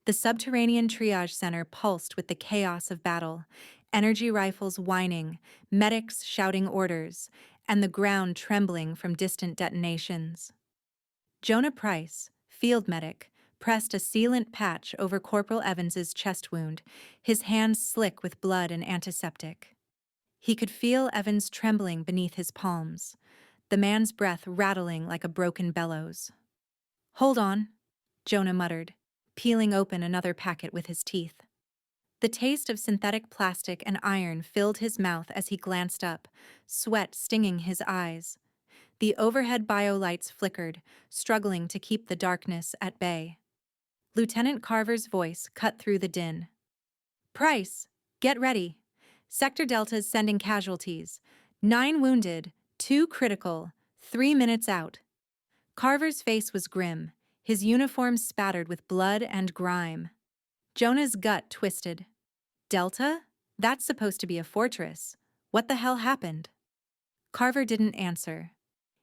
The subterranean triage center pulsed with the chaos of battle, energy rifles whining, medics shouting orders, and the ground trembling from distant detonations. Jonah Price, field medic, pressed a sealant patch over Corporal Evans's chest wound, his hands slick with blood and antiseptic. He could feel Evans trembling beneath his palms, the man's breath rattling like a broken bellows. "Hold on," Jonah muttered, peeling open another packet with his teeth. The taste of synthetic plastic and iron filled his mouth as he glanced up, sweat stinging his eyes. The overhead biolights flickered, struggling to keep the darkness at bay. Lieutenant Carver's voice cut through the din. "Price, get ready. Sector Delta's sending casualties. 9 wounded, 2 critical, 3 minutes out." Carver's face was grim, his uniform spattered with blood and grime. Jonah's gut twisted. "Delta? That's supposed to be a fortress. What the hell happened?" Carver didn't answer.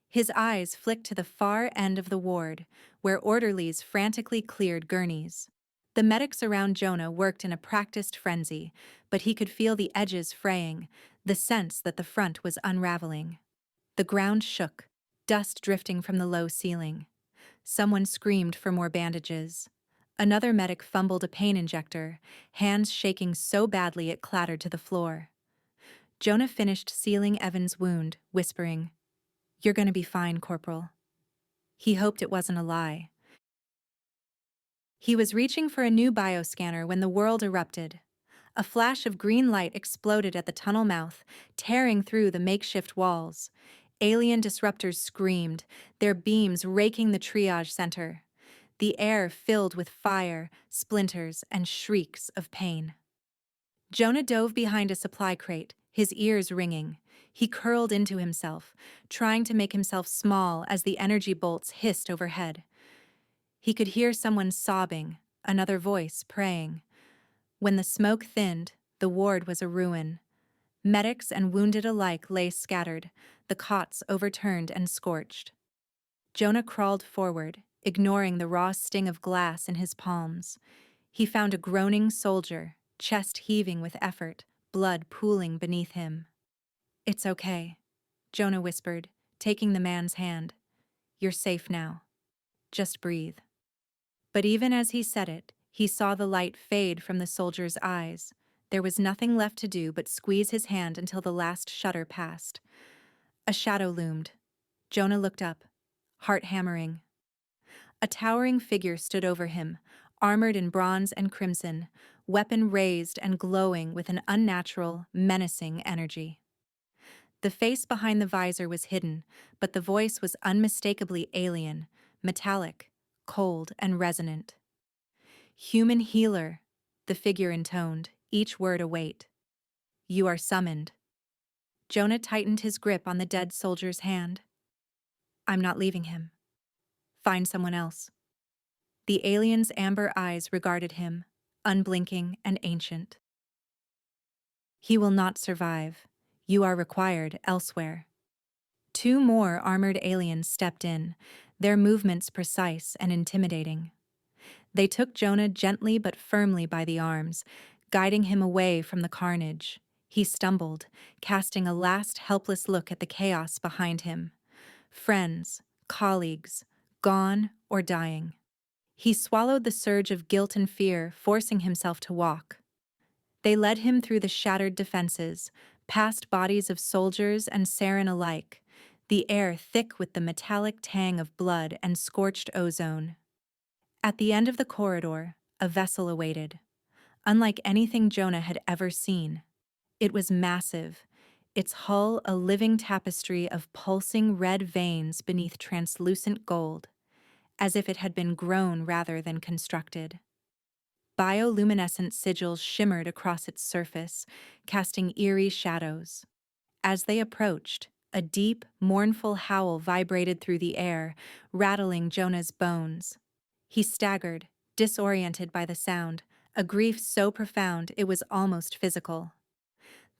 His eyes flicked to the far end of the ward, where orderlies frantically cleared gurneys. The medics around Jonah worked in a practiced frenzy, but he could feel the edges fraying, the sense that the front was unraveling. The ground shook, dust drifting from the low ceiling. Someone screamed for more bandages. Another medic fumbled a pain injector, hands shaking so badly it clattered to the floor. Jonah finished sealing Evan's wound, whispering, "You're gonna be fine, Corporal." He hoped it wasn't a lie. He was reaching for a new bioscanner when the world erupted. A flash of green light exploded at the tunnel mouth, tearing through the makeshift walls. Alien disruptors screamed, their beams raking the triage center. The air filled with fire, splinters, and shrieks of pain. Jonah dove behind a supply crate, his ears ringing. He curled into himself, trying to make himself small as the energy bolts hissed overhead. He could hear someone sobbing, another voice praying. When the smoke thinned, the ward was a ruin. Medics and wounded alike lay scattered, the cots overturned and scorched. Jonah crawled forward, ignoring the raw sting of glass in his palms. He found a groaning soldier, chest heaving with effort, blood pooling beneath him. "It's okay," Jonah whispered, taking the man's hand. "You're safe now. Just breathe." But even as he said it, he saw the light fade from the soldier's eyes. There was nothing left to do but squeeze his hand until the last shudder passed. A shadow loomed. Jonah looked up, heart hammering. A towering figure stood over him, armored in bronze and crimson, weapon raised and glowing with an unnatural, menacing energy. The face behind the visor was hidden, but the voice was unmistakably alien, metallic, cold, and resonant. "Human healer," the figure intoned, each word a weight. "You are summoned." Jonah tightened his grip on the dead soldier's hand. "I'm not leaving him. Find someone else." The alien's amber eyes regarded him, unblinking and ancient. "He will not survive. You are required elsewhere." 2 more armored aliens stepped in, their movements precise and intimidating. They took Jonah gently but firmly by the arms, guiding him away from the carnage. He stumbled, casting a last helpless look at the chaos behind him. Friends, colleagues, gone or dying. He swallowed the surge of guilt and fear, forcing himself to walk. They led him through the shattered defenses, past bodies of soldiers and Saren alike, the air thick with the metallic tang of blood and scorched ozone. At the end of the corridor, a vessel awaited. Unlike anything Jonah had ever seen. It was massive, its hull a living tapestry of pulsing red veins beneath translucent gold, as if it had been grown rather than constructed. Bioluminescent sigils shimmered across its surface, casting eerie shadows. As they approached, a deep, mournful howl vibrated through the air, rattling Jonah's bones. He staggered, disoriented by the sound, a grief so profound it was almost physical.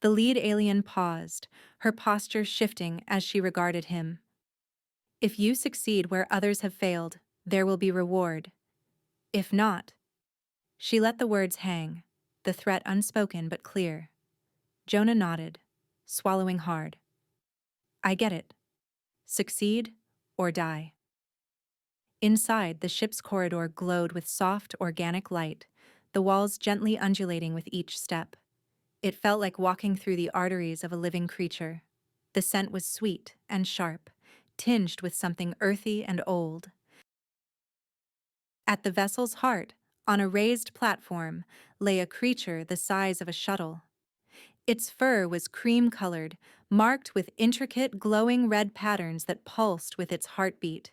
The lead alien paused, her posture shifting as she regarded him. "If you succeed where others have failed, there will be reward. If not..." She let the words hang, the threat unspoken but clear. Jonah nodded, swallowing hard. I get it. Succeed or die. Inside, the ship's corridor glowed with soft, organic light, the walls gently undulating with each step. It felt like walking through the arteries of a living creature. The scent was sweet and sharp, tinged with something earthy and old. At the vessel's heart, on a raised platform, lay a creature the size of a shuttle. Its fur was cream-colored, marked with intricate, glowing red patterns that pulsed with its heartbeat.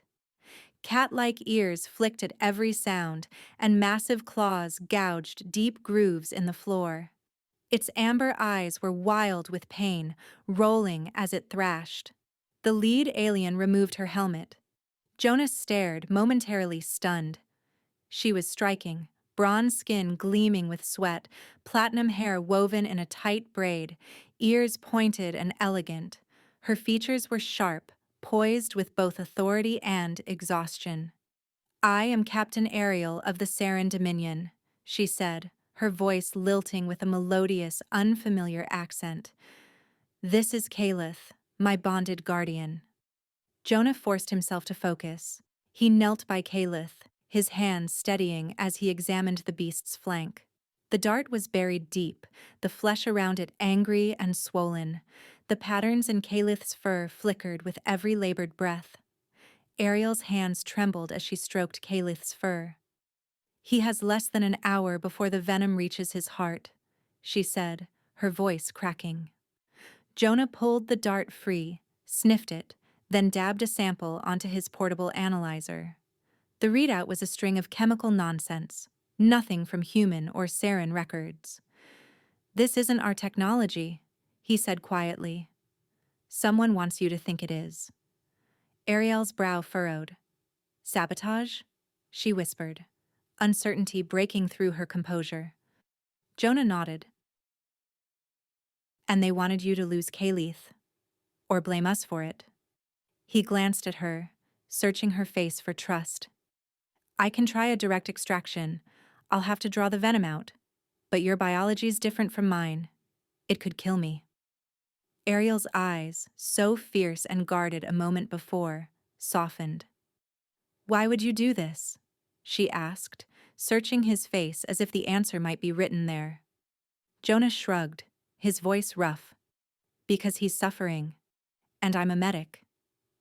Cat-like ears flicked at every sound, and massive claws gouged deep grooves in the floor. Its amber eyes were wild with pain, rolling as it thrashed. The lead alien removed her helmet. Jonas stared, momentarily stunned. She was striking, bronze skin gleaming with sweat, platinum hair woven in a tight braid, ears pointed and elegant. Her features were sharp, poised with both authority and exhaustion. I am Captain Ariel of the Saren Dominion, she said, her voice lilting with a melodious, unfamiliar accent. This is Calith, my bonded guardian. Jonah forced himself to focus. He knelt by Calith, his hands steadying as he examined the beast's flank. The dart was buried deep, the flesh around it angry and swollen. The patterns in Calith's fur flickered with every labored breath. Ariel's hands trembled as she stroked Calith's fur. He has less than an hour before the venom reaches his heart, she said, her voice cracking. Jonah pulled the dart free, sniffed it, then dabbed a sample onto his portable analyzer. The readout was a string of chemical nonsense, nothing from human or Saren records. This isn't our technology, he said quietly. Someone wants you to think it is. Ariel's brow furrowed. Sabotage? She whispered, uncertainty breaking through her composure. Jonah nodded. And they wanted you to lose Calith, or blame us for it. He glanced at her, searching her face for trust. I can try a direct extraction. I'll have to draw the venom out. But your biology's different from mine. It could kill me. Ariel's eyes, so fierce and guarded a moment before, softened. Why would you do this? She asked, searching his face as if the answer might be written there. Jonas shrugged, his voice rough. Because he's suffering. And I'm a medic.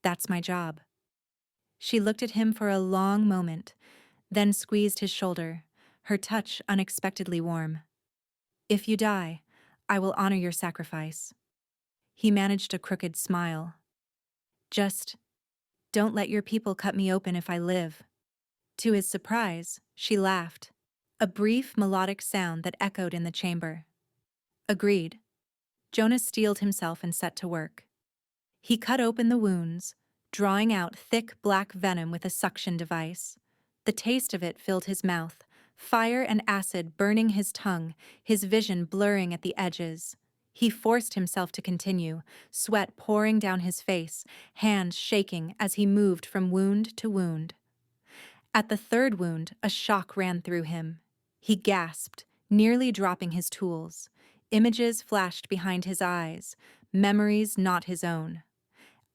That's my job. She looked at him for a long moment, then squeezed his shoulder, her touch unexpectedly warm. If you die, I will honor your sacrifice. He managed a crooked smile. Just, don't let your people cut me open if I live. To his surprise, she laughed, a brief melodic sound that echoed in the chamber. Agreed. Jonas steeled himself and set to work. He cut open the wounds, drawing out thick black venom with a suction device. The taste of it filled his mouth, fire and acid burning his tongue, his vision blurring at the edges. He forced himself to continue, sweat pouring down his face, hands shaking as he moved from wound to wound. At the third wound, a shock ran through him. He gasped, nearly dropping his tools. Images flashed behind his eyes, memories not his own.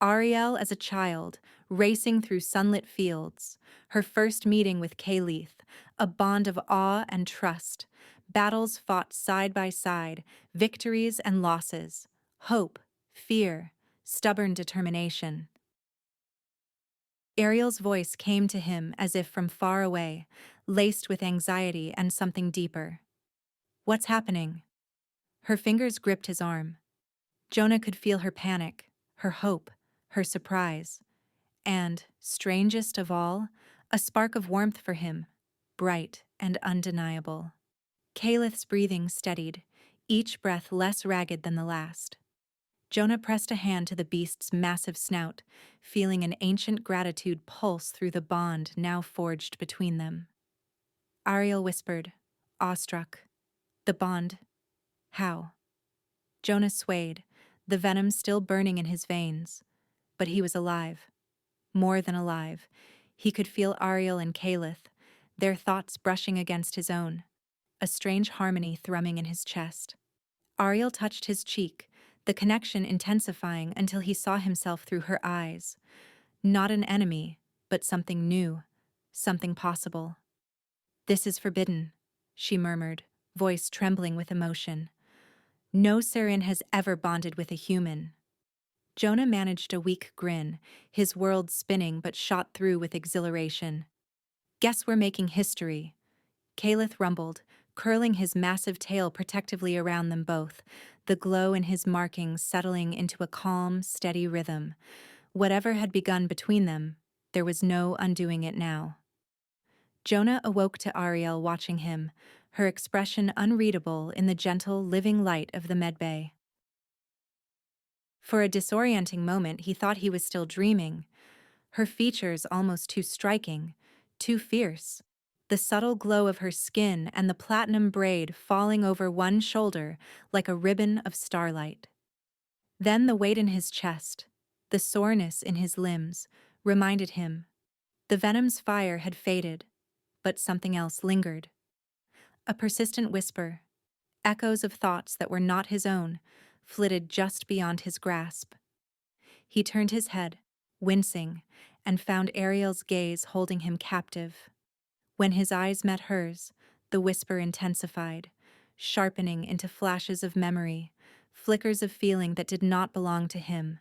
Ariel as a child, racing through sunlit fields, her first meeting with Calith, a bond of awe and trust, battles fought side by side, victories and losses, hope, fear, stubborn determination. Ariel's voice came to him as if from far away, laced with anxiety and something deeper. What's happening? Her fingers gripped his arm. Jonah could feel her panic, her hope, her surprise, and, strangest of all, a spark of warmth for him, bright and undeniable. Calith's breathing steadied, each breath less ragged than the last. Jonah pressed a hand to the beast's massive snout, feeling an ancient gratitude pulse through the bond now forged between them. Ariel whispered, awestruck. The bond? How? Jonah swayed, the venom still burning in his veins. But he was alive. More than alive. He could feel Ariel and Calith, their thoughts brushing against his own. a strange harmony thrumming in his chest. Ariel touched his cheek, the connection intensifying until he saw himself through her eyes. Not an enemy, but something new, something possible. "This is forbidden," she murmured, voice trembling with emotion. "No Saren has ever bonded with a human." Jonah managed a weak grin, his world spinning but shot through with exhilaration. "Guess we're making history," Calith rumbled, curling his massive tail protectively around them both, the glow in his markings settling into a calm, steady rhythm. Whatever had begun between them, there was no undoing it now. Jonah awoke to Ariel watching him, her expression unreadable in the gentle, living light of the medbay. For a disorienting moment he thought he was still dreaming, her features almost too striking, too fierce. The subtle glow of her skin and the platinum braid falling over one shoulder like a ribbon of starlight. Then the weight in his chest, the soreness in his limbs, reminded him. The Venom's fire had faded, but something else lingered. A persistent whisper, echoes of thoughts that were not his own, flitted just beyond his grasp. He turned his head, wincing, and found Ariel's gaze holding him captive. When his eyes met hers, the whisper intensified, sharpening into flashes of memory, flickers of feeling that did not belong to him.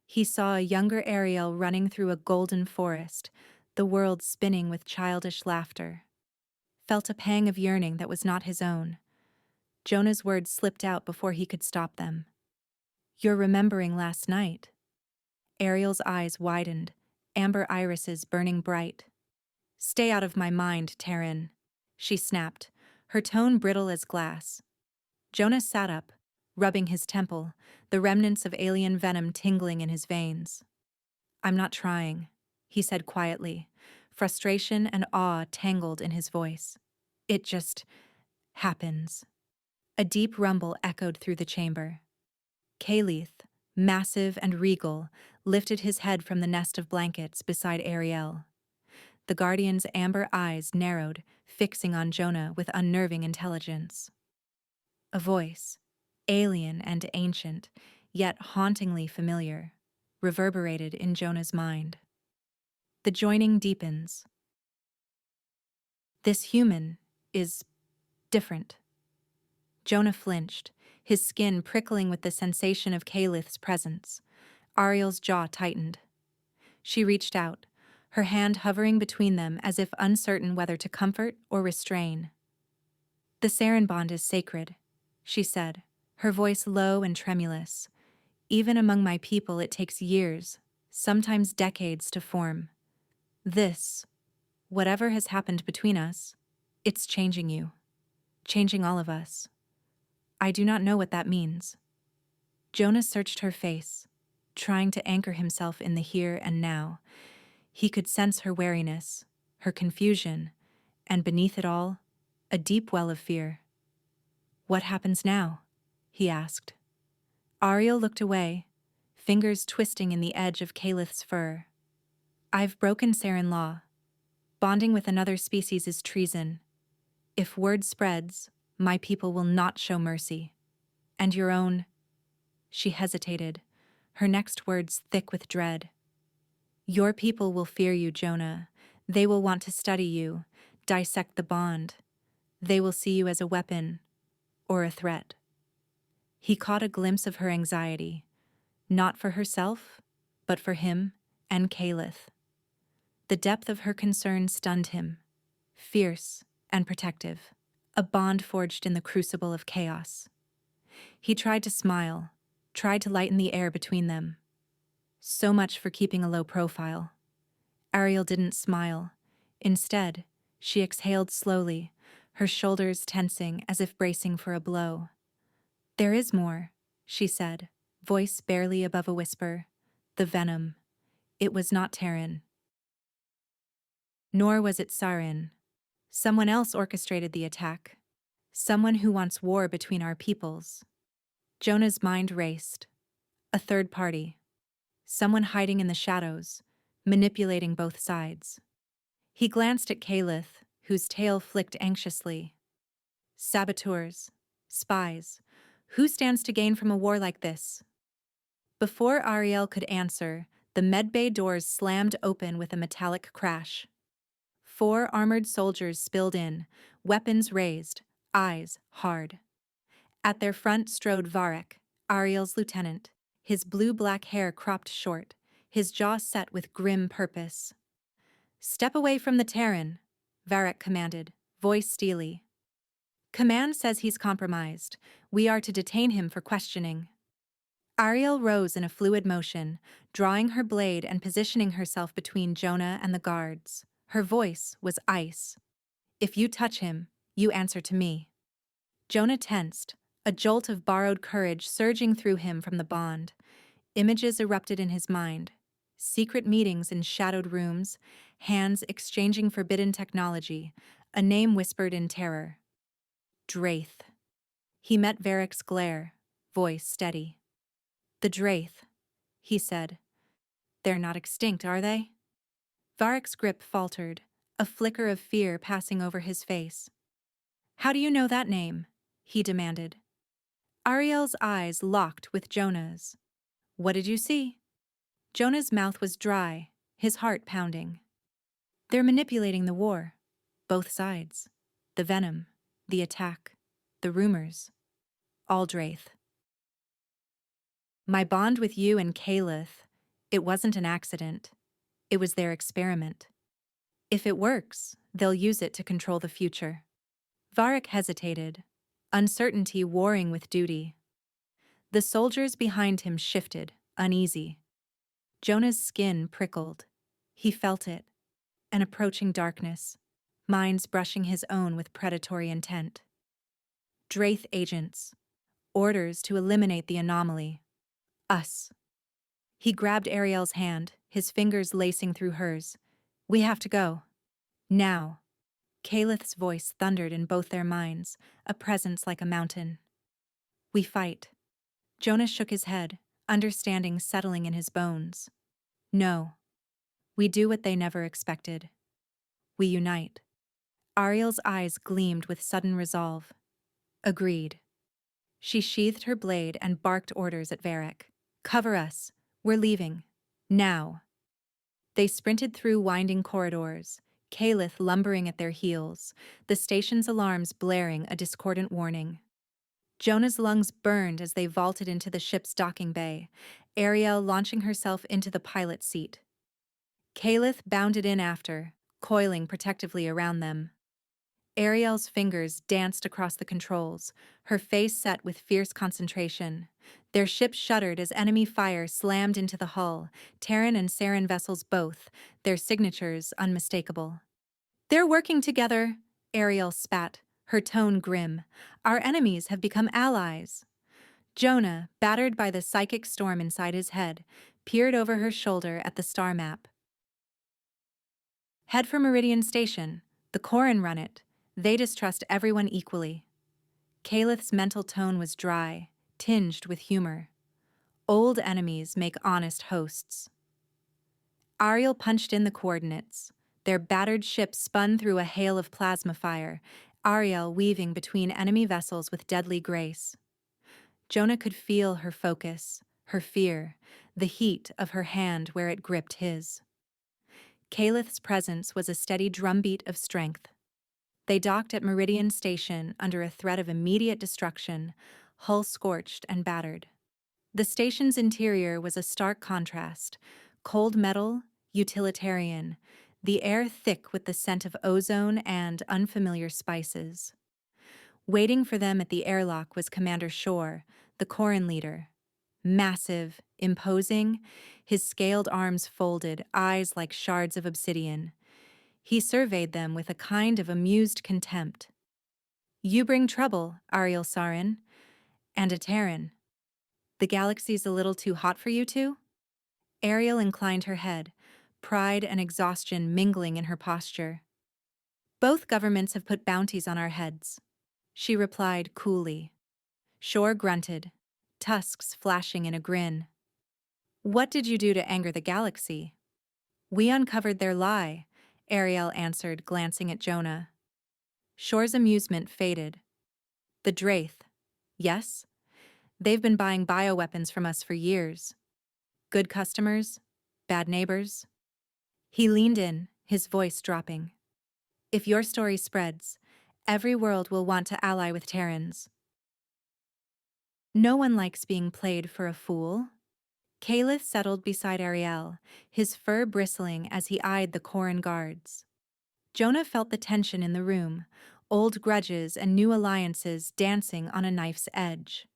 He saw a younger Ariel running through a golden forest, the world spinning with childish laughter. Felt a pang of yearning that was not his own. Jonah's words slipped out before he could stop them. "You're remembering last night." Ariel's eyes widened, amber irises burning bright. "Stay out of my mind, Taryn," she snapped, her tone brittle as glass. Jonah sat up, rubbing his temple, the remnants of alien venom tingling in his veins. "I'm not trying," he said quietly, frustration and awe tangled in his voice. "It just happens." A deep rumble echoed through the chamber. Calith, massive and regal, lifted his head from the nest of blankets beside Ariel. The Guardian's amber eyes narrowed, fixing on Jonah with unnerving intelligence. A voice, alien and ancient, yet hauntingly familiar, reverberated in Jonah's mind. The joining deepens. "This human is different." Jonah flinched, his skin prickling with the sensation of Calith's presence. Ariel's jaw tightened. She reached out, her hand hovering between them as if uncertain whether to comfort or restrain. "The Saren bond is sacred," she said, her voice low and tremulous. "Even among my people it takes years, sometimes decades to form. This, whatever has happened between us, it's changing you. Changing all of us. I do not know what that means." Jonah searched her face, trying to anchor himself in the here and now. He could sense her wariness, her confusion, and beneath it all, a deep well of fear. "What happens now?" he asked. Ariel looked away, fingers twisting in the edge of Calith's fur. "I've broken Saren law. Bonding with another species is treason. If word spreads, my people will not show mercy. And your own—" She hesitated, her next words thick with dread. "Your people will fear you, Jonah. They will want to study you, dissect the bond. They will see you as a weapon or a threat." He caught a glimpse of her anxiety, not for herself, but for him and Calith. The depth of her concern stunned him, fierce and protective, a bond forged in the crucible of chaos. He tried to smile, tried to lighten the air between them. So much for keeping a low profile. Ariel didn't smile. Instead, she exhaled slowly, her shoulders tensing as if bracing for a blow. "There is more," she said, voice barely above a whisper. "The venom. It was not Taryn. Nor was it Saren. Someone else orchestrated the attack. Someone who wants war between our peoples." Jonah's mind raced. A third party. Someone hiding in the shadows, manipulating both sides. He glanced at Calith, whose tail flicked anxiously. Saboteurs. Spies. Who stands to gain from a war like this? Before Ariel could answer, the medbay doors slammed open with a metallic crash. 4 armored soldiers spilled in, weapons raised, eyes hard. At their front strode Varek, Ariel's lieutenant, his blue-black hair cropped short, his jaw set with grim purpose. "Step away from the Terran," Varek commanded, voice steely. "Command says he's compromised. We are to detain him for questioning." Ariel rose in a fluid motion, drawing her blade and positioning herself between Jonah and the guards. Her voice was ice. "If you touch him, you answer to me." Jonah tensed, a jolt of borrowed courage surging through him from the bond. Images erupted in his mind. Secret meetings in shadowed rooms, hands exchanging forbidden technology, a name whispered in terror. Draith. He met Varek's glare, voice steady. "The Draith," he said. "They're not extinct, are they?" Varek's grip faltered, a flicker of fear passing over his face. "How do you know that name?" he demanded. Ariel's eyes locked with Jonah's. "What did you see?" Jonah's mouth was dry, his heart pounding. "They're manipulating the war. Both sides. The Venom, the attack, the rumors. All Draith. My bond with you and Caliph, it wasn't an accident. It was their experiment. If it works, they'll use it to control the future." Varek hesitated, uncertainty warring with duty. The soldiers behind him shifted, uneasy. Jonah's skin prickled. He felt it, an approaching darkness, minds brushing his own with predatory intent. Draith agents. Orders to eliminate the anomaly. Us. He grabbed Ariel's hand, his fingers lacing through hers. "We have to go. Now." Calith's voice thundered in both their minds, a presence like a mountain. "We fight." Jonah shook his head, understanding settling in his bones. "No. We do what they never expected. We unite." Ariel's eyes gleamed with sudden resolve. "Agreed." She sheathed her blade and barked orders at Varek. "Cover us. We're leaving. Now." They sprinted through winding corridors, Caliph lumbering at their heels, the station's alarms blaring a discordant warning. Jonah's lungs burned as they vaulted into the ship's docking bay, Ariel launching herself into the pilot's seat. Caliph bounded in after, coiling protectively around them. Ariel's fingers danced across the controls, her face set with fierce concentration. Their ship shuddered as enemy fire slammed into the hull, Terran and Saren vessels both, their signatures unmistakable. "They're working together," Ariel spat, her tone grim. "Our enemies have become allies." Jonah, battered by the psychic storm inside his head, peered over her shoulder at the star map. "Head for Meridian Station. The Corran run it. They distrust everyone equally." Calith's mental tone was dry, tinged with humor. "Old enemies make honest hosts." Ariel punched in the coordinates. Their battered ship spun through a hail of plasma fire, Ariel weaving between enemy vessels with deadly grace. Jonah could feel her focus, her fear, the heat of her hand where it gripped his. Calith's presence was a steady drumbeat of strength. They docked at Meridian Station under a threat of immediate destruction, hull scorched and battered. The station's interior was a stark contrast: cold metal, utilitarian, the air thick with the scent of ozone and unfamiliar spices. Waiting for them at the airlock was Commander Shore, the Corran leader. Massive, imposing, his scaled arms folded, eyes like shards of obsidian. He surveyed them with a kind of amused contempt. "You bring trouble, Ariel Sarin, and a Terran. The galaxy's a little too hot for you two?" Ariel inclined her head, pride and exhaustion mingling in her posture. "Both governments have put bounties on our heads," she replied coolly. Shore grunted, tusks flashing in a grin. "What did you do to anger the galaxy?" "We uncovered their lie," Ariel answered, glancing at Jonah. Shore's amusement faded. The Draith. Yes? They've been buying bioweapons from us for years. Good customers? Bad neighbors? He leaned in, his voice dropping. If your story spreads, every world will want to ally with Terrans. No one likes being played for a fool. Calith settled beside Ariel, his fur bristling as he eyed the Corran guards. Jonah felt the tension in the room, old grudges and new alliances dancing on a knife's edge.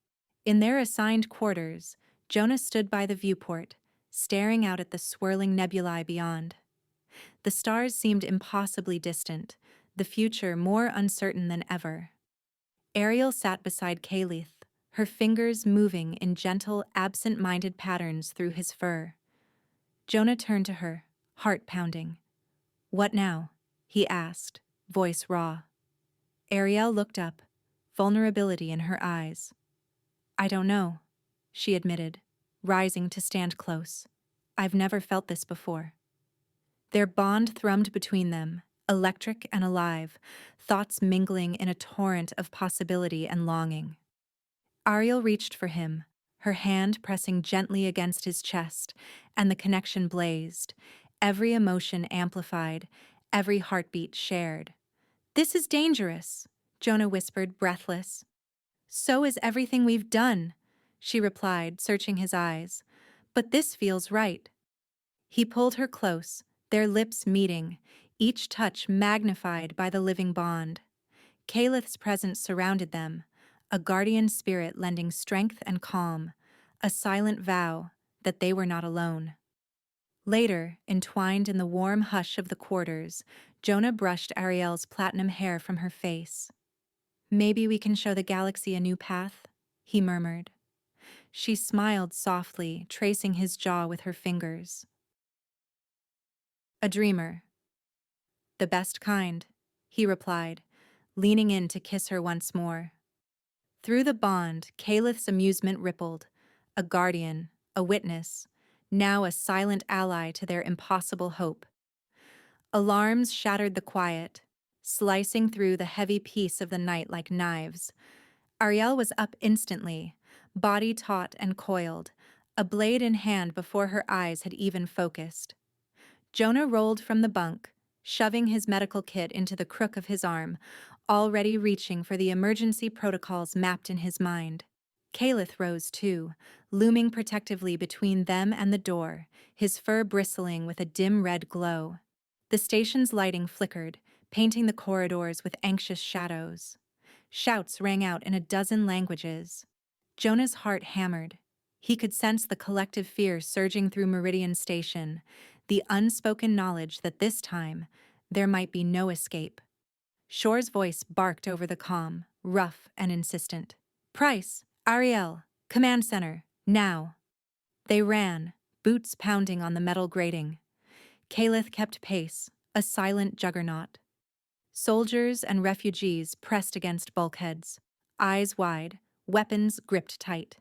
In their assigned quarters, Jonah stood by the viewport, staring out at the swirling nebulae beyond. The stars seemed impossibly distant, the future more uncertain than ever. Ariel sat beside Calith, her fingers moving in gentle, absent-minded patterns through his fur. Jonah turned to her, heart pounding. "What now?" he asked, voice raw. Ariel looked up, vulnerability in her eyes. "I don't know," she admitted, rising to stand close. "I've never felt this before." Their bond thrummed between them, electric and alive, thoughts mingling in a torrent of possibility and longing. Ariel reached for him, her hand pressing gently against his chest, and the connection blazed, every emotion amplified, every heartbeat shared. "This is dangerous," Jonah whispered, breathless. "So is everything we've done," she replied, searching his eyes. "But this feels right." He pulled her close, their lips meeting, each touch magnified by the living bond. Calith's presence surrounded them, a guardian spirit lending strength and calm, a silent vow that they were not alone. Later, entwined in the warm hush of the quarters, Jonah brushed Ariel's platinum hair from her face. "Maybe we can show the galaxy a new path," he murmured. She smiled softly, tracing his jaw with her fingers. "A dreamer." "The best kind," he replied, leaning in to kiss her once more. Through the bond, Calith's amusement rippled, a guardian, a witness, now a silent ally to their impossible hope. Alarms shattered the quiet, slicing through the heavy peace of the night like knives. Ariel was up instantly, body taut and coiled, a blade in hand before her eyes had even focused. Jonah rolled from the bunk, shoving his medical kit into the crook of his arm, already reaching for the emergency protocols mapped in his mind. Calith rose too, looming protectively between them and the door, his fur bristling with a dim red glow. The station's lighting flickered, painting the corridors with anxious shadows. Shouts rang out in a dozen languages. Jonah's heart hammered. He could sense the collective fear surging through Meridian Station, the unspoken knowledge that this time there might be no escape. Shore's voice barked over the comm, rough and insistent. "Price, Ariel, command center, now." They ran, boots pounding on the metal grating. Calith kept pace, a silent juggernaut. Soldiers and refugees pressed against bulkheads, eyes wide, weapons gripped tight.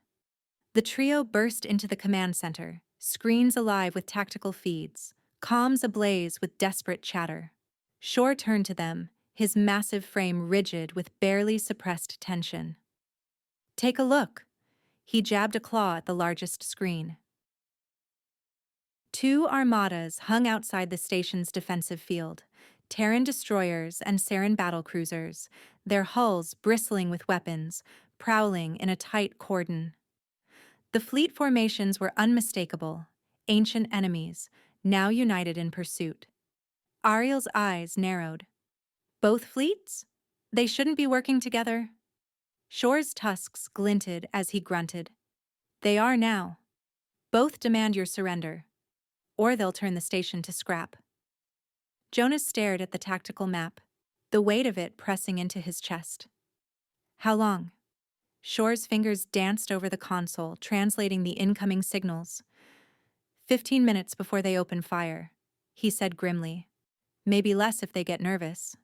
The trio burst into the command center, screens alive with tactical feeds, comms ablaze with desperate chatter. Shore turned to them, his massive frame rigid with barely suppressed tension. "Take a look." He jabbed a claw at the largest screen. Two armadas hung outside the station's defensive field, Terran destroyers and Saren battlecruisers, their hulls bristling with weapons, prowling in a tight cordon. The fleet formations were unmistakable, ancient enemies, now united in pursuit. Ariel's eyes narrowed. "Both fleets? They shouldn't be working together." Shore's tusks glinted as he grunted. "They are now. Both demand your surrender, or they'll turn the station to scrap." Jonas stared at the tactical map, the weight of it pressing into his chest. "How long?" Shore's fingers danced over the console, translating the incoming signals. 15 minutes before they open fire," he said grimly. "Maybe less if they get nervous."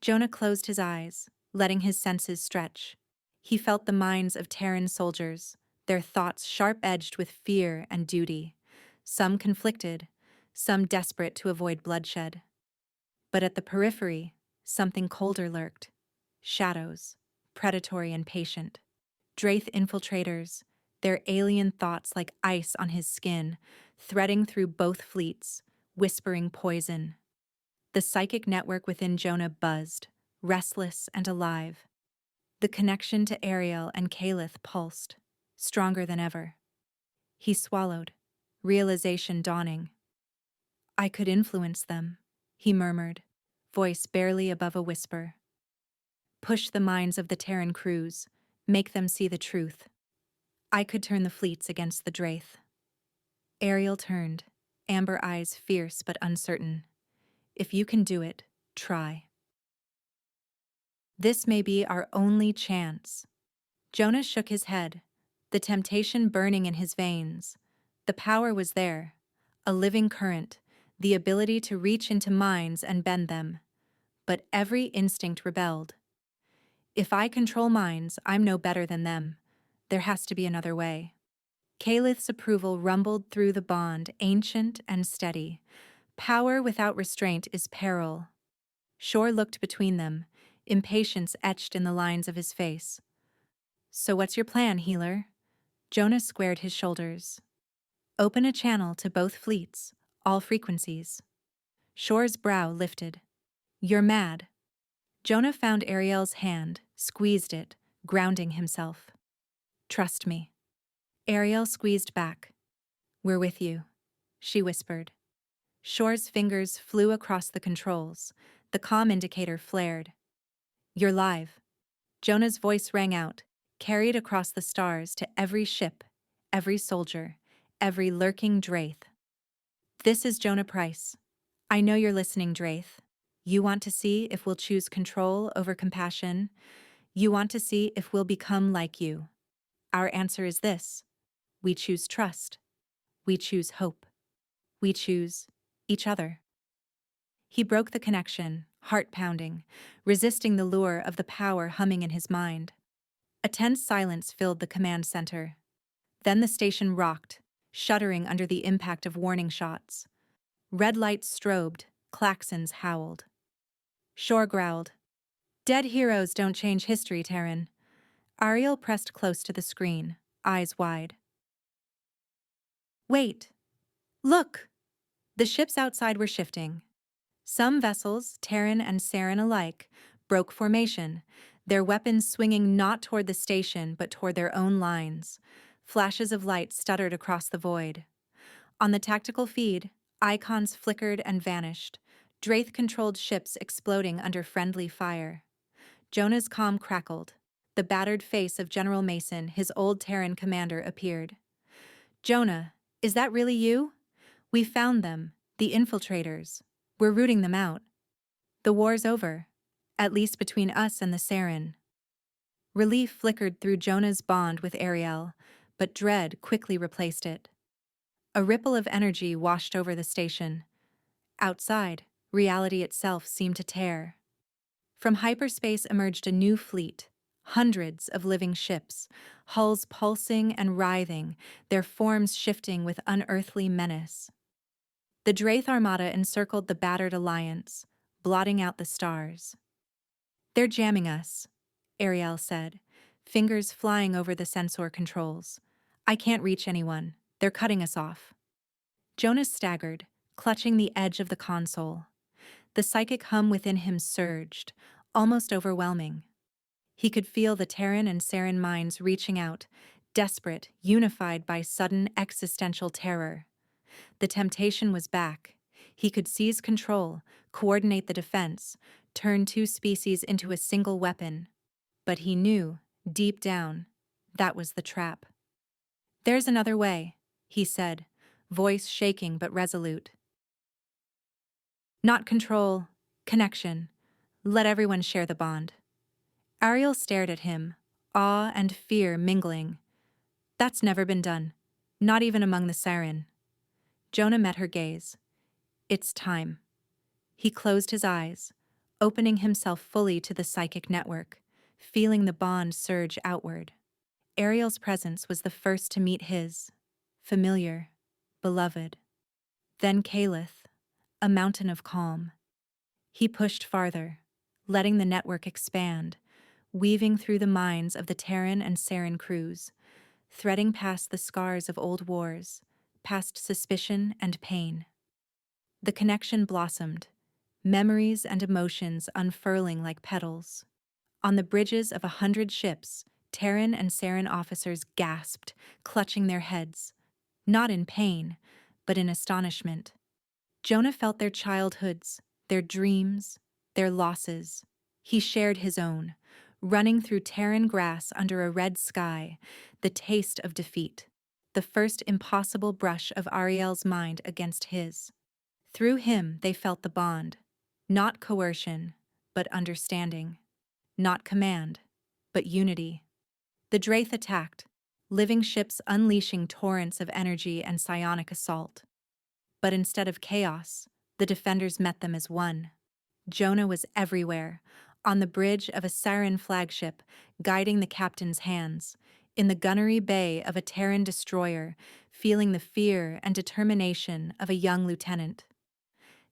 Jonah closed his eyes, letting his senses stretch. He felt the minds of Terran soldiers, their thoughts sharp-edged with fear and duty, some conflicted, some desperate to avoid bloodshed. But at the periphery, something colder lurked. Shadows, predatory and patient. Draith infiltrators, their alien thoughts like ice on his skin, threading through both fleets, whispering poison. The psychic network within Jonah buzzed, restless and alive. The connection to Ariel and Calith pulsed, stronger than ever. He swallowed, realization dawning. I could influence them, he murmured, voice barely above a whisper. Push the minds of the Terran crews, make them see the truth. I could turn the fleets against the Draith. Ariel turned, amber eyes fierce but uncertain. If you can do it, try. This may be our only chance. Jonah shook his head, the temptation burning in his veins. The power was there, a living current, the ability to reach into minds and bend them. But every instinct rebelled. If I control minds, I'm no better than them. There has to be another way. Calith's approval rumbled through the bond, ancient and steady. Power without restraint is peril. Shore looked between them, impatience etched in the lines of his face. So what's your plan, healer? Jonah squared his shoulders. Open a channel to both fleets, all frequencies. Shore's brow lifted. You're mad. Jonah found Ariel's hand, squeezed it, grounding himself. Trust me. Ariel squeezed back. We're with you, she whispered. Shore's fingers flew across the controls. The comm indicator flared. You're live. Jonah's voice rang out, carried across the stars to every ship, every soldier, every lurking Draith. This is Jonah Price. I know you're listening, Draith. You want to see if we'll choose control over compassion. You want to see if we'll become like you. Our answer is this. We choose trust. We choose hope. We choose each other. He broke the connection, heart pounding, resisting the lure of the power humming in his mind. A tense silence filled the command center. Then the station rocked, shuddering under the impact of warning shots. Red lights strobed, klaxons howled. Shore growled. Dead heroes don't change history, Terran. Ariel pressed close to the screen, eyes wide. Wait! Look! The ships outside were shifting. Some vessels, Terran and Saren alike, broke formation, their weapons swinging not toward the station but toward their own lines. Flashes of light stuttered across the void. On the tactical feed, icons flickered and vanished, Draith-controlled ships exploding under friendly fire. Jonah's comm crackled. The battered face of General Mason, his old Terran commander, appeared. Jonah, is that really you? We found them, the infiltrators. We're rooting them out. The war's over, at least between us and the Saren. Relief flickered through Jonah's bond with Ariel, but dread quickly replaced it. A ripple of energy washed over the station. Outside, reality itself seemed to tear. From hyperspace emerged a new fleet, hundreds of living ships, hulls pulsing and writhing, their forms shifting with unearthly menace. The Draith Armada encircled the battered alliance, blotting out the stars. They're jamming us, Ariel said, fingers flying over the sensor controls. I can't reach anyone. They're cutting us off. Jonas staggered, clutching the edge of the console. The psychic hum within him surged, almost overwhelming. He could feel the Terran and Saren minds reaching out, desperate, unified by sudden existential terror. The temptation was back. He could seize control, coordinate the defense, turn two species into a single weapon. But he knew, deep down, that was the trap. There's another way, he said, voice shaking but resolute. Not control, connection. Let everyone share the bond. Ariel stared at him, awe and fear mingling. That's never been done, not even among the Saren. Jonah met her gaze. It's time. He closed his eyes, opening himself fully to the psychic network, feeling the bond surge outward. Ariel's presence was the first to meet his, familiar, beloved. Then Calith, a mountain of calm. He pushed farther, letting the network expand, weaving through the minds of the Terran and Saren crews, threading past the scars of old wars, past suspicion and pain. The connection blossomed, memories and emotions unfurling like petals. On the bridges of 100 ships, Terran and Saren officers gasped, clutching their heads, not in pain, but in astonishment. Jonah felt their childhoods, their dreams, their losses. He shared his own, running through Terran grass under a red sky, the taste of defeat, the first impossible brush of Ariel's mind against his. Through him they felt the bond, not coercion, but understanding, not command, but unity. The Draith attacked, living ships unleashing torrents of energy and psionic assault. But instead of chaos, the defenders met them as one. Jonah was everywhere, on the bridge of a Saren flagship, guiding the captain's hands, in the gunnery bay of a Terran destroyer, feeling the fear and determination of a young lieutenant.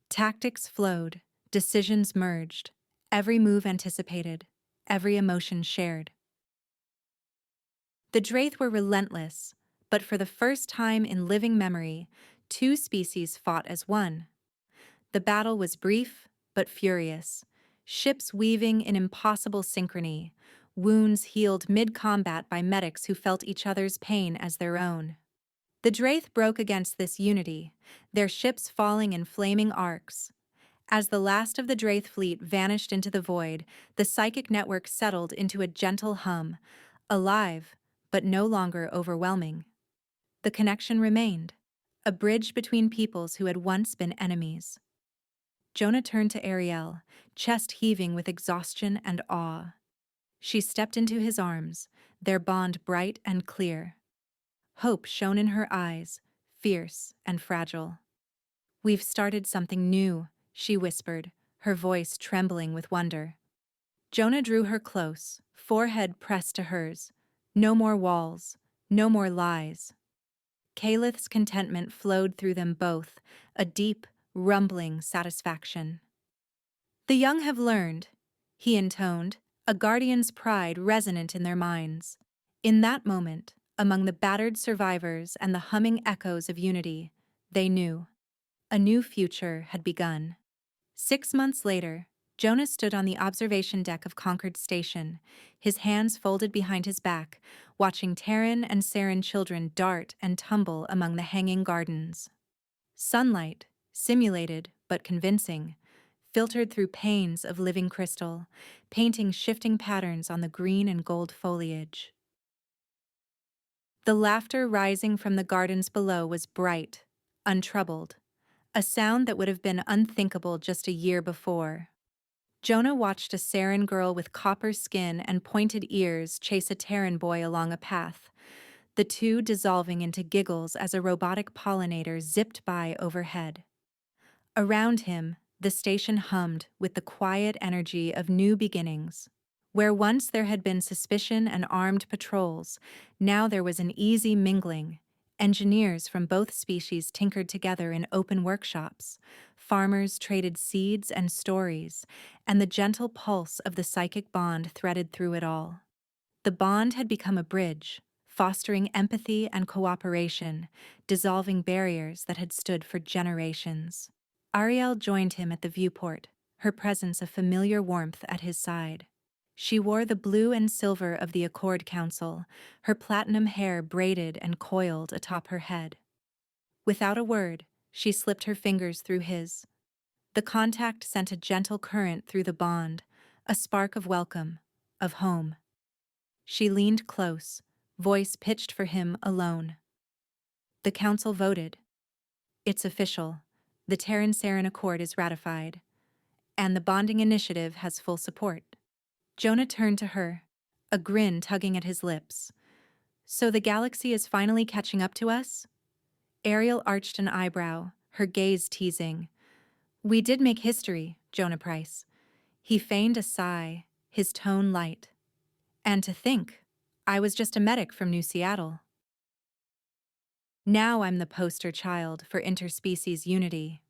Tactics flowed, decisions merged, every move anticipated, every emotion shared. The Draith were relentless, but for the first time in living memory, two species fought as one. The battle was brief but furious, ships weaving in impossible synchrony, wounds healed mid-combat by medics who felt each other's pain as their own. The Draith broke against this unity, their ships falling in flaming arcs. As the last of the Draith fleet vanished into the void, the psychic network settled into a gentle hum, alive, but no longer overwhelming. The connection remained, a bridge between peoples who had once been enemies. Jonah turned to Ariel, chest heaving with exhaustion and awe. She stepped into his arms, their bond bright and clear. Hope shone in her eyes, fierce and fragile. "We've started something new," she whispered, her voice trembling with wonder. Jonah drew her close, forehead pressed to hers. No more walls, no more lies. Calith's contentment flowed through them both, a deep, rumbling satisfaction. "The young have learned," he intoned, a guardian's pride resonant in their minds. In that moment, among the battered survivors and the humming echoes of unity, they knew. A new future had begun. 6 months later, Jonah stood on the observation deck of Concord Station, his hands folded behind his back, watching Terran and Saren children dart and tumble among the hanging gardens. Sunlight, simulated but convincing, filtered through panes of living crystal, painting shifting patterns on the green and gold foliage. The laughter rising from the gardens below was bright, untroubled, a sound that would have been unthinkable just a year before. Jonah watched a Saren girl with copper skin and pointed ears chase a Terran boy along a path, the two dissolving into giggles as a robotic pollinator zipped by overhead. Around him, the station hummed with the quiet energy of new beginnings. Where once there had been suspicion and armed patrols, now there was an easy mingling. Engineers from both species tinkered together in open workshops. Farmers traded seeds and stories, and the gentle pulse of the psychic bond threaded through it all. The bond had become a bridge, fostering empathy and cooperation, dissolving barriers that had stood for generations. Ariel joined him at the viewport, her presence a familiar warmth at his side. She wore the blue and silver of the Accord Council, her platinum hair braided and coiled atop her head. Without a word, she slipped her fingers through his. The contact sent a gentle current through the bond, a spark of welcome, of home. She leaned close, voice pitched for him alone. The council voted. It's official. The Terran-Saren Accord is ratified, and the bonding initiative has full support. Jonah turned to her, a grin tugging at his lips. "So the galaxy is finally catching up to us?" Ariel arched an eyebrow, her gaze teasing. "We did make history, Jonah Price." He feigned a sigh, his tone light. "And to think, I was just a medic from New Seattle. Now I'm the poster child for interspecies unity."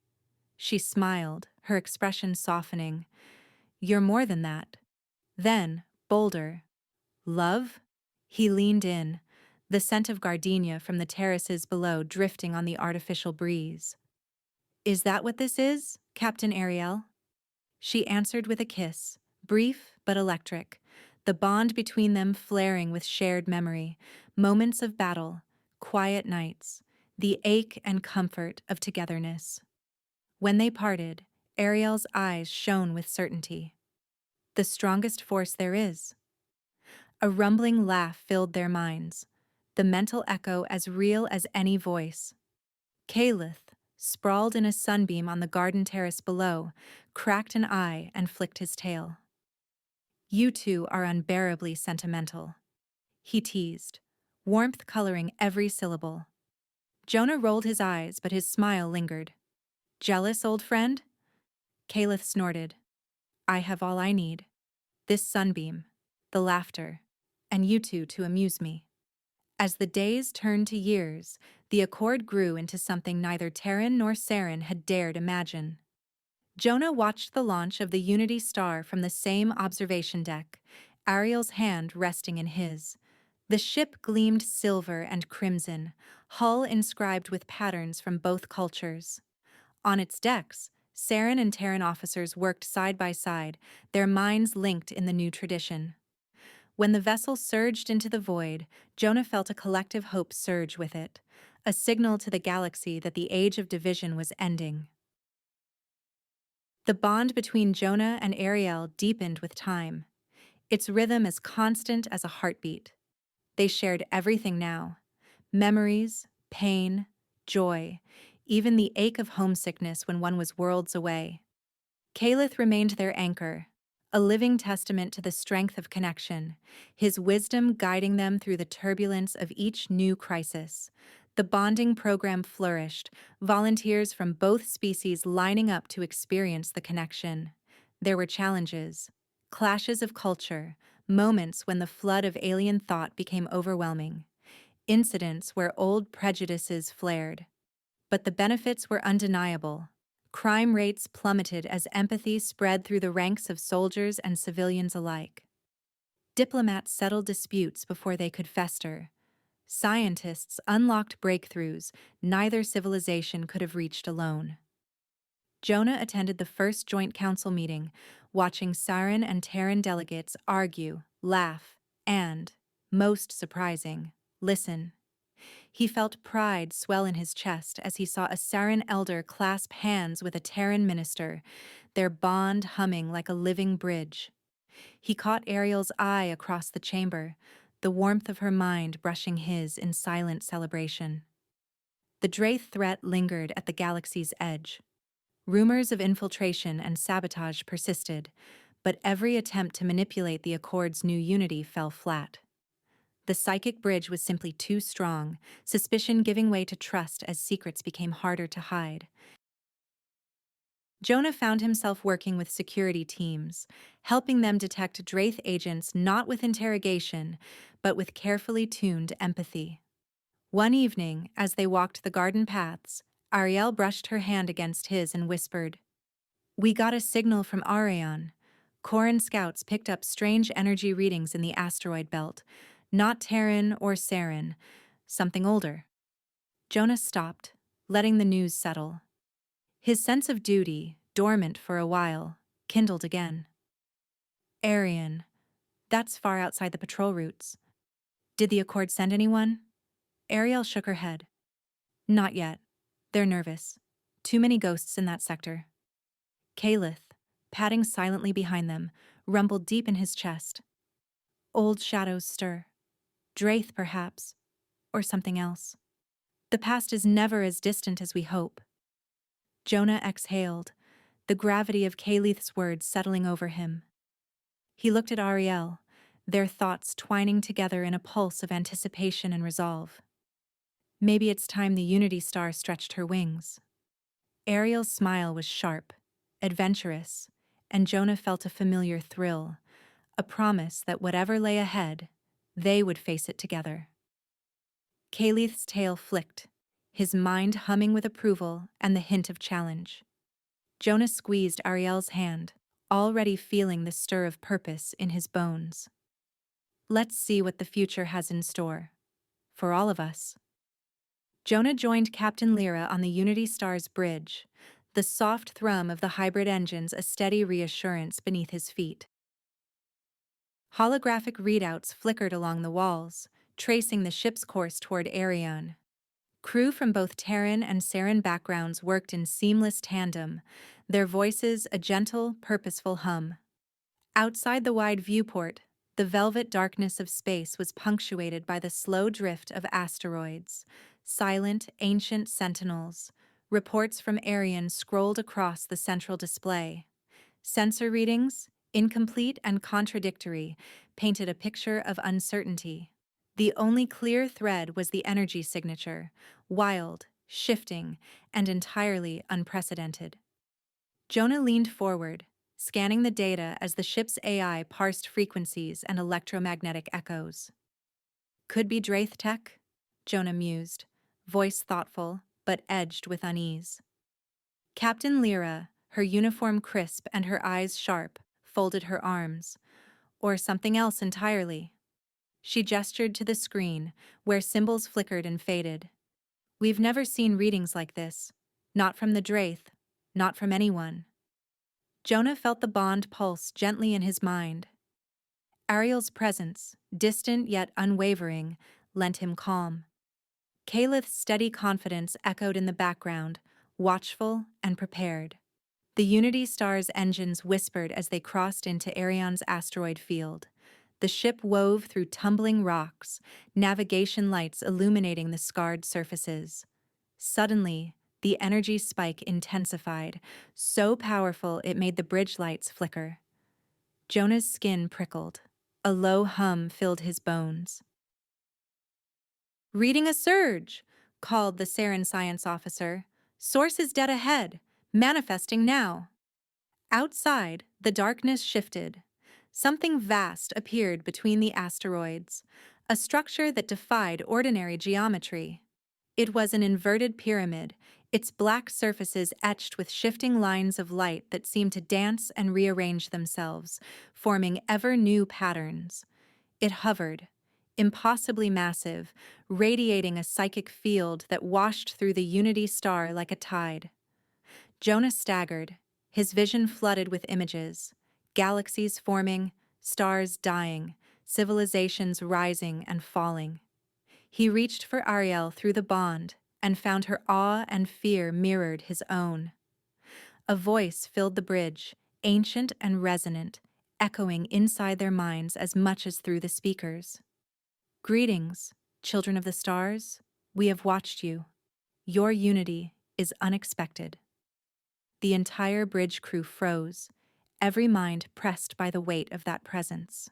She smiled, her expression softening. "You're more than that." Then, bolder. Love? He leaned in, the scent of gardenia from the terraces below drifting on the artificial breeze. Is that what this is, Captain Ariel? She answered with a kiss, brief but electric, the bond between them flaring with shared memory, moments of battle, quiet nights, the ache and comfort of togetherness. When they parted, Ariel's eyes shone with certainty. The strongest force there is. A rumbling laugh filled their minds, the mental echo as real as any voice. Caliph, sprawled in a sunbeam on the garden terrace below, cracked an eye and flicked his tail. You two are unbearably sentimental, he teased, warmth coloring every syllable. Jonah rolled his eyes, but his smile lingered. Jealous, old friend? Caliph snorted. I have all I need. This sunbeam, the laughter, and you two to amuse me. As the days turned to years, the accord grew into something neither Terran nor Saren had dared imagine. Jonah watched the launch of the Unity Star from the same observation deck, Ariel's hand resting in his. The ship gleamed silver and crimson, hull inscribed with patterns from both cultures. On its decks, Saren and Terran officers worked side by side, their minds linked in the new tradition. When the vessel surged into the void, Jonah felt a collective hope surge with it, a signal to the galaxy that the age of division was ending. The bond between Jonah and Ariel deepened with time, its rhythm as constant as a heartbeat. They shared everything now: memories, pain, joy, even the ache of homesickness when one was worlds away. Caliph remained their anchor, a living testament to the strength of connection, his wisdom guiding them through the turbulence of each new crisis. The bonding program flourished, volunteers from both species lining up to experience the connection. There were challenges, clashes of culture, moments when the flood of alien thought became overwhelming, incidents where old prejudices flared. But the benefits were undeniable. Crime rates plummeted as empathy spread through the ranks of soldiers and civilians alike. Diplomats settled disputes before they could fester. Scientists unlocked breakthroughs neither civilization could have reached alone. Jonah attended the first Joint Council meeting, watching Saren and Terran delegates argue, laugh, and, most surprising, listen. He felt pride swell in his chest as he saw a Saren elder clasp hands with a Terran minister, their bond humming like a living bridge. He caught Ariel's eye across the chamber, the warmth of her mind brushing his in silent celebration. The Draith threat lingered at the galaxy's edge. Rumors of infiltration and sabotage persisted, but every attempt to manipulate the Accord's new unity fell flat. The psychic bridge was simply too strong, suspicion giving way to trust as secrets became harder to hide. Jonah found himself working with security teams, helping them detect Draith agents not with interrogation, but with carefully tuned empathy. One evening, as they walked the garden paths, Ariel brushed her hand against his and whispered, "We got a signal from Arion. Corran scouts picked up strange energy readings in the asteroid belt. Not Terran or Saren, something older." Jonah stopped, letting the news settle. His sense of duty, dormant for a while, kindled again. Arion, that's far outside the patrol routes. Did the Accord send anyone? Ariel shook her head. Not yet. They're nervous. Too many ghosts in that sector. Caliph, padding silently behind them, rumbled deep in his chest. Old shadows stir. Draith, perhaps, or something else. The past is never as distant as we hope. Jonah exhaled, the gravity of Caliph's words settling over him. He looked at Ariel, their thoughts twining together in a pulse of anticipation and resolve. Maybe it's time the Unity Star stretched her wings. Ariel's smile was sharp, adventurous, and Jonah felt a familiar thrill, a promise that whatever lay ahead, they would face it together. Caliph's tail flicked, his mind humming with approval and the hint of challenge. Jonah squeezed Ariel's hand, already feeling the stir of purpose in his bones. Let's see what the future has in store. For all of us. Jonah joined Captain Lyra on the Unity Star's bridge, the soft thrum of the hybrid engines a steady reassurance beneath his feet. Holographic readouts flickered along the walls, tracing the ship's course toward Arion. Crew from both Terran and Saren backgrounds worked in seamless tandem, their voices a gentle, purposeful hum. Outside the wide viewport, the velvet darkness of space was punctuated by the slow drift of asteroids, silent, ancient sentinels. Reports from Arion scrolled across the central display. Sensor readings, incomplete and contradictory, painted a picture of uncertainty. The only clear thread was the energy signature, wild, shifting, and entirely unprecedented. Jonah leaned forward, scanning the data as the ship's AI parsed frequencies and electromagnetic echoes. Could be Draith tech? Jonah mused, voice thoughtful, but edged with unease. Captain Lyra, her uniform crisp and her eyes sharp, folded her arms. Or something else entirely. She gestured to the screen, where symbols flickered and faded. We've never seen readings like this. Not from the Draith, not from anyone. Jonah felt the bond pulse gently in his mind. Ariel's presence, distant yet unwavering, lent him calm. Calith's steady confidence echoed in the background, watchful and prepared. The Unity Star's engines whispered as they crossed into Arion's asteroid field. The ship wove through tumbling rocks, navigation lights illuminating the scarred surfaces. Suddenly, the energy spike intensified, so powerful it made the bridge lights flicker. Jonah's skin prickled. A low hum filled his bones. "Reading a surge," called the Saren science officer. "Source is dead ahead, manifesting now." Outside, the darkness shifted. Something vast appeared between the asteroids, a structure that defied ordinary geometry. It was an inverted pyramid, its black surfaces etched with shifting lines of light that seemed to dance and rearrange themselves, forming ever-new patterns. It hovered, impossibly massive, radiating a psychic field that washed through the Unity Star like a tide. Jonah staggered, his vision flooded with images, galaxies forming, stars dying, civilizations rising and falling. He reached for Ariel through the bond and found her awe and fear mirrored his own. A voice filled the bridge, ancient and resonant, echoing inside their minds as much as through the speakers. "Greetings, children of the stars. We have watched you. Your unity is unexpected." The entire bridge crew froze, every mind pressed by the weight of that presence.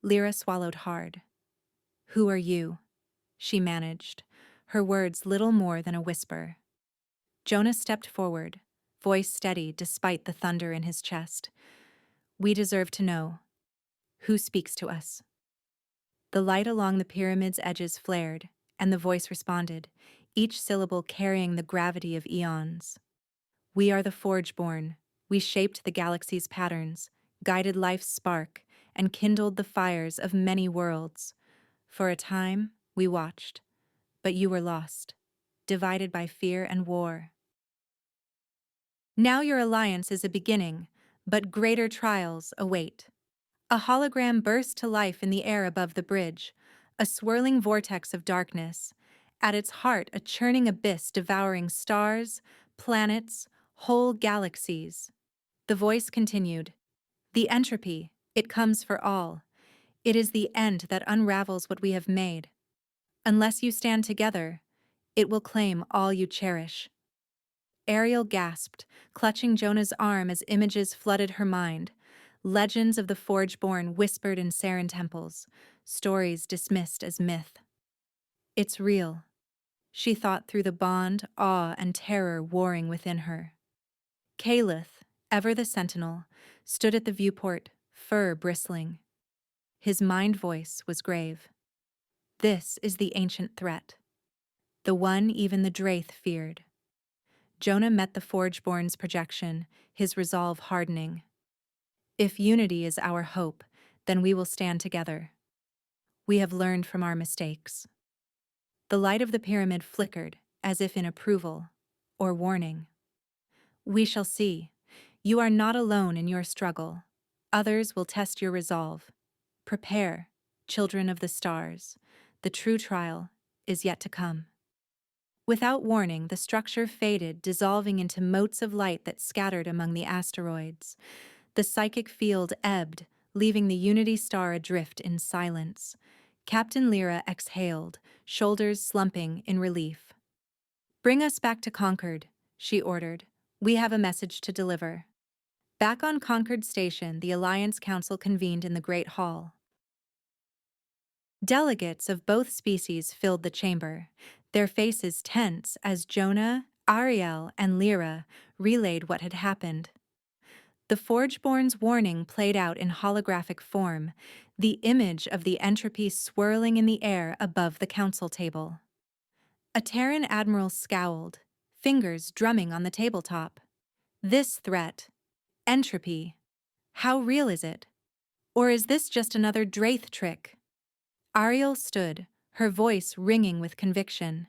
Lyra swallowed hard. "Who are you?" she managed, her words little more than a whisper. Jonah stepped forward, voice steady despite the thunder in his chest. "We deserve to know. Who speaks to us?" The light along the pyramid's edges flared, and the voice responded, each syllable carrying the gravity of eons. "We are the Forgeborn. We shaped the galaxy's patterns, guided life's spark, and kindled the fires of many worlds. For a time, we watched. But you were lost, divided by fear and war. Now your alliance is a beginning, but greater trials await." A hologram burst to life in the air above the bridge, a swirling vortex of darkness. At its heart, a churning abyss devouring stars, planets, whole galaxies. The voice continued. "The entropy, it comes for all. It is the end that unravels what we have made. Unless you stand together, it will claim all you cherish." Ariel gasped, clutching Jonah's arm as images flooded her mind. Legends of the Forgeborn whispered in Saren temples, stories dismissed as myth. "It's real," she thought through the bond, awe, and terror warring within her. Calith, ever the sentinel, stood at the viewport, fur bristling. His mind voice was grave. "This is the ancient threat. The one even the Draith feared." Jonah met the Forgeborn's projection, his resolve hardening. "If unity is our hope, then we will stand together. We have learned from our mistakes. The light of the pyramid flickered, as if in approval or warning. We shall see. You are not alone in your struggle. Others will test your resolve. Prepare, children of the stars. The true trial is yet to come. Without warning, the structure faded, dissolving into motes of light that scattered among the asteroids. The psychic field ebbed, leaving the Unity star adrift in silence. Captain Lyra exhaled, shoulders slumping in relief. "Bring us back to Concord," she ordered. "We have a message to deliver." Back on Concord Station, the Alliance Council convened in the Great Hall. Delegates of both species filled the chamber, their faces tense as Jonah, Ariel, and Lyra relayed what had happened. The Forgeborn's warning played out in holographic form, the image of the entropy swirling in the air above the council table. A Terran admiral scowled, fingers drumming on the tabletop. This threat, entropy, how real is it? Or is this just another Draith trick? Ariel stood, her voice ringing with conviction.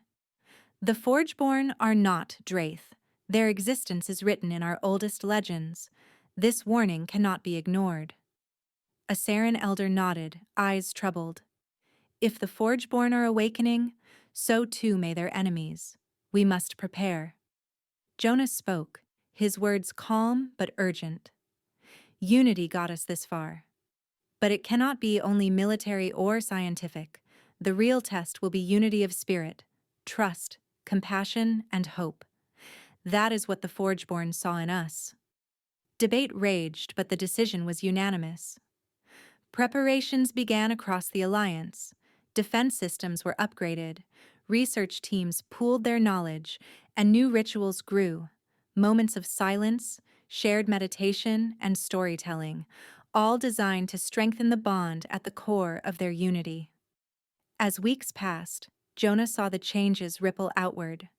The Forgeborn are not Draith. Their existence is written in our oldest legends. This warning cannot be ignored. A Saren elder nodded, eyes troubled. If the Forgeborn are awakening, so too may their enemies. We must prepare. Jonas spoke, his words calm but urgent. Unity got us this far. But it cannot be only military or scientific. The real test will be unity of spirit, trust, compassion, and hope. That is what the Forgeborn saw in us. Debate raged, but the decision was unanimous. Preparations began across the Alliance. Defense systems were upgraded, research teams pooled their knowledge, and new rituals grew. Moments of silence, shared meditation, and storytelling, all designed to strengthen the bond at the core of their unity. As weeks passed, Jonah saw the changes ripple outward.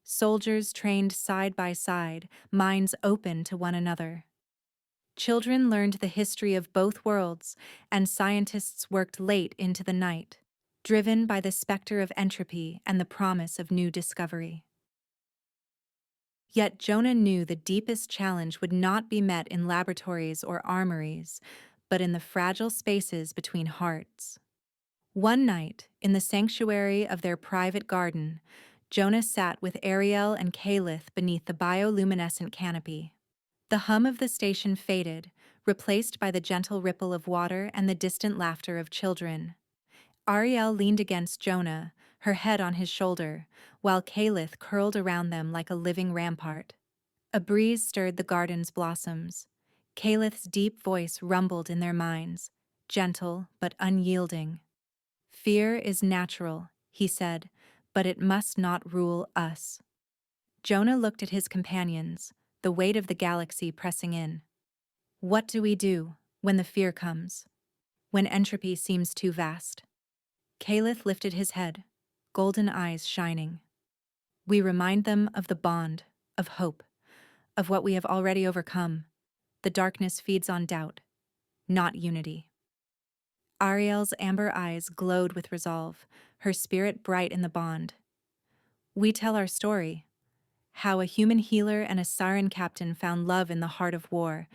Soldiers trained side by side, minds open to one another. Children learned the history of both worlds, and scientists worked late into the night, driven by the specter of entropy and the promise of new discovery. Yet Jonah knew the deepest challenge would not be met in laboratories or armories, but in the fragile spaces between hearts. One night, in the sanctuary of their private garden, Jonah sat with Ariel and Calith beneath the bioluminescent canopy. The hum of the station faded, replaced by the gentle ripple of water and the distant laughter of children. Ariel leaned against Jonah, her head on his shoulder, while Calith curled around them like a living rampart. A breeze stirred the garden's blossoms. Calith's deep voice rumbled in their minds, gentle but unyielding. "Fear is natural," he said, "but it must not rule us." Jonah looked at his companions, the weight of the galaxy pressing in. What do we do when the fear comes? When entropy seems too vast? Calith lifted his head, golden eyes shining. We remind them of the bond, of hope, of what we have already overcome. The darkness feeds on doubt, not unity. Ariel's amber eyes glowed with resolve, her spirit bright in the bond. We tell our story, how a human healer and a siren captain found love in the heart of war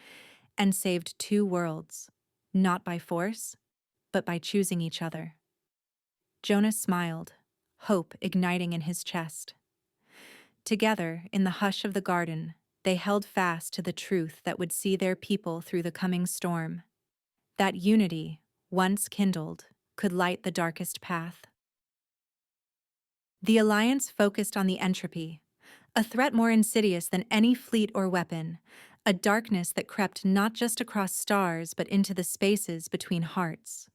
and saved two worlds, not by force, but by choosing each other. Jonah smiled, hope igniting in his chest. Together, in the hush of the garden, they held fast to the truth that would see their people through the coming storm. That unity, once kindled, could light the darkest path. The Alliance focused on the entropy, a threat more insidious than any fleet or weapon, a darkness that crept not just across stars but into the spaces between hearts.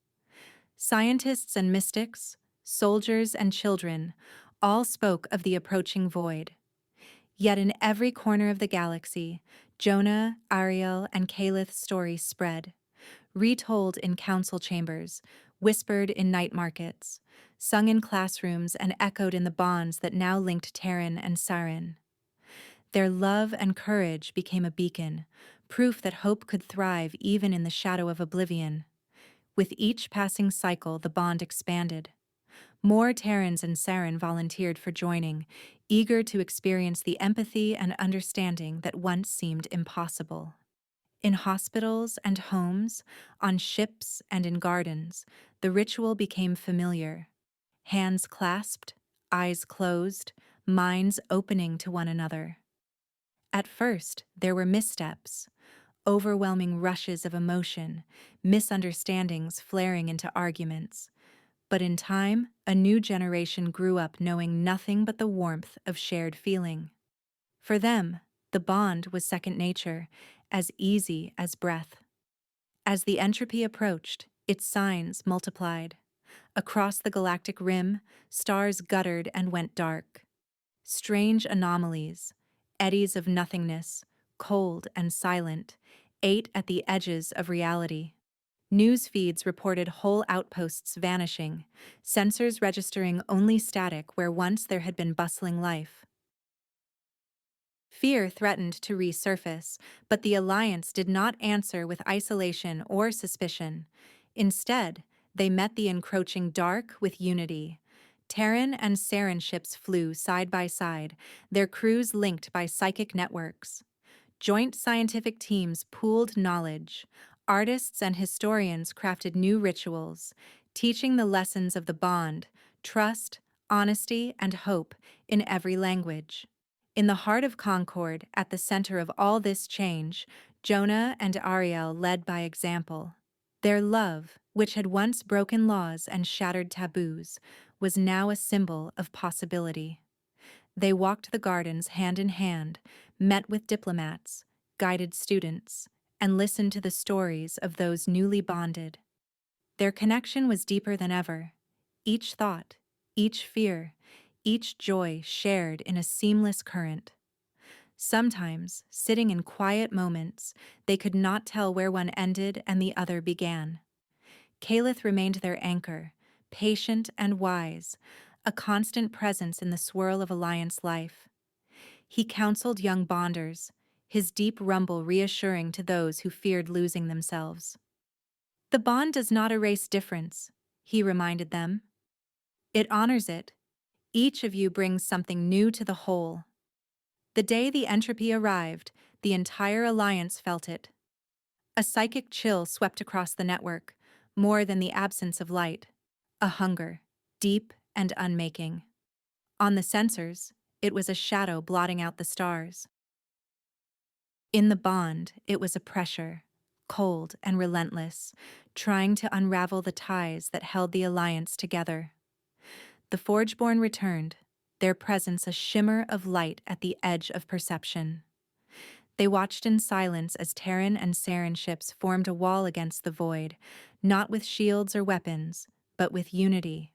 Scientists and mystics, soldiers and children, all spoke of the approaching void. Yet in every corner of the galaxy, Jonah, Ariel, and Calith's story spread, retold in council chambers, whispered in night markets, sung in classrooms, and echoed in the bonds that now linked Terran and Siren. Their love and courage became a beacon, proof that hope could thrive even in the shadow of oblivion. With each passing cycle, the bond expanded. More Terrans and Saren volunteered for joining, eager to experience the empathy and understanding that once seemed impossible. In hospitals and homes, on ships and in gardens, the ritual became familiar. Hands clasped, eyes closed, minds opening to one another. At first, there were missteps, overwhelming rushes of emotion, misunderstandings flaring into arguments. But in time, a new generation grew up knowing nothing but the warmth of shared feeling. For them, the bond was second nature, as easy as breath. As the entropy approached, its signs multiplied. Across the galactic rim, stars guttered and went dark. Strange anomalies, eddies of nothingness, cold and silent, ate at the edges of reality. News feeds reported whole outposts vanishing, sensors registering only static where once there had been bustling life. Fear threatened to resurface, but the Alliance did not answer with isolation or suspicion. Instead, they met the encroaching dark with unity. Terran and Saren ships flew side by side, their crews linked by psychic networks. Joint scientific teams pooled knowledge. Artists and historians crafted new rituals, teaching the lessons of the bond, trust, honesty, and hope in every language. In the heart of Concord, at the center of all this change, Jonah and Ariel led by example. Their love, which had once broken laws and shattered taboos, was now a symbol of possibility. They walked the gardens hand in hand, met with diplomats, guided students, and listened to the stories of those newly bonded. Their connection was deeper than ever. Each thought, each fear, each joy shared in a seamless current. Sometimes, sitting in quiet moments, they could not tell where one ended and the other began. Calith remained their anchor, patient and wise, a constant presence in the swirl of Alliance life. He counseled young bonders, his deep rumble reassuring to those who feared losing themselves. The bond does not erase difference, he reminded them. It honors it. Each of you brings something new to the whole. The day the entropy arrived, the entire Alliance felt it. A psychic chill swept across the network, more than the absence of light. A hunger, deep and unmaking. On the sensors, it was a shadow blotting out the stars. In the bond, it was a pressure, cold and relentless, trying to unravel the ties that held the Alliance together. The Forgeborn returned, their presence a shimmer of light at the edge of perception. They watched in silence as Terran and Saren ships formed a wall against the void, not with shields or weapons, but with unity.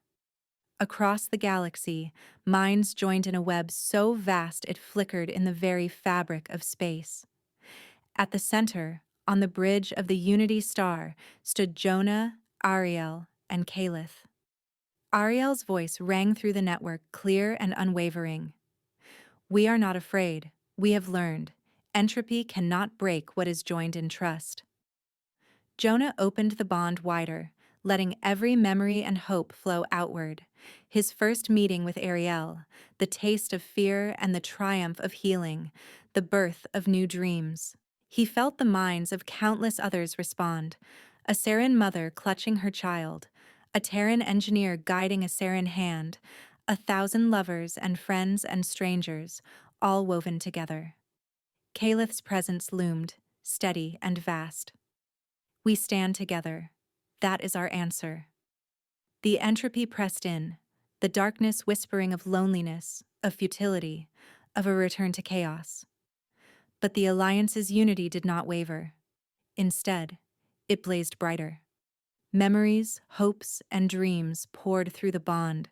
Across the galaxy, minds joined in a web so vast it flickered in the very fabric of space. At the center, on the bridge of the Unity Star, stood Jonah, Ariel, and Calith. Ariel's voice rang through the network, clear and unwavering. We are not afraid. We have learned. Entropy cannot break what is joined in trust. Jonah opened the bond wider, letting every memory and hope flow outward. His first meeting with Ariel, the taste of fear and the triumph of healing, the birth of new dreams. He felt the minds of countless others respond, a Saren mother clutching her child, a Terran engineer guiding a Saren hand, 1,000 lovers and friends and strangers, all woven together. Calith's presence loomed, steady and vast. We stand together. That is our answer. The entropy pressed in, the darkness whispering of loneliness, of futility, of a return to chaos. But the Alliance's unity did not waver. Instead, it blazed brighter. Memories, hopes, and dreams poured through the bond,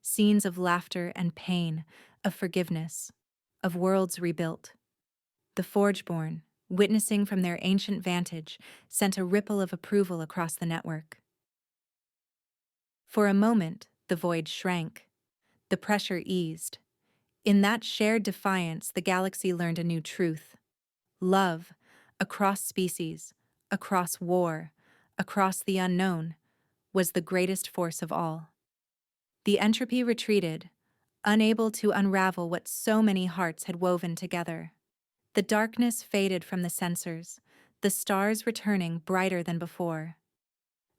scenes of laughter and pain, of forgiveness, of worlds rebuilt. The Forgeborn, witnessing from their ancient vantage, sent a ripple of approval across the network. For a moment, the void shrank. The pressure eased. In that shared defiance, the galaxy learned a new truth. Love, across species, across war, across the unknown, was the greatest force of all. The entropy retreated, unable to unravel what so many hearts had woven together. The darkness faded from the sensors, the stars returning brighter than before.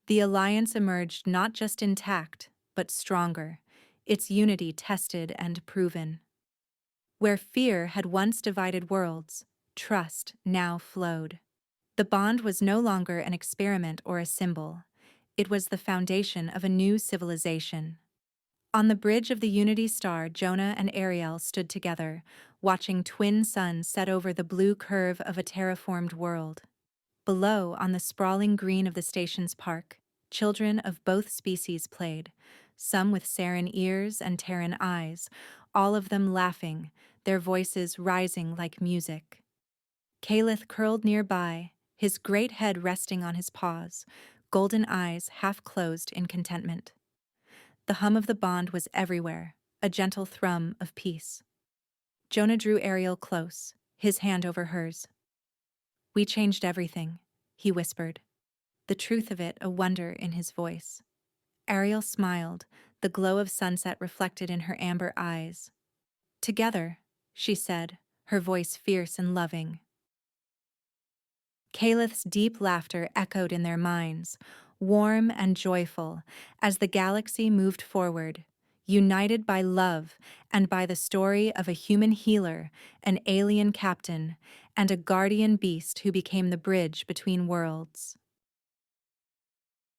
The alliance emerged not just intact, but stronger, its unity tested and proven. Where fear had once divided worlds, trust now flowed. The bond was no longer an experiment or a symbol. It was the foundation of a new civilization. On the bridge of the Unity Star, Jonah and Ariel stood together, watching twin suns set over the blue curve of a terraformed world. Below, on the sprawling green of the station's park, children of both species played, some with Saren ears and Terran eyes, all of them laughing, their voices rising like music. Calith curled nearby, his great head resting on his paws, golden eyes half closed in contentment. The hum of the bond was everywhere, a gentle thrum of peace. Jonah drew Ariel close, his hand over hers. "We changed everything," he whispered, the truth of it a wonder in his voice. Ariel smiled, the glow of sunset reflected in her amber eyes. "Together," she said, her voice fierce and loving. Calith's deep laughter echoed in their minds, warm and joyful, as the galaxy moved forward, united by love and by the story of a human healer, an alien captain, and a guardian beast who became the bridge between worlds.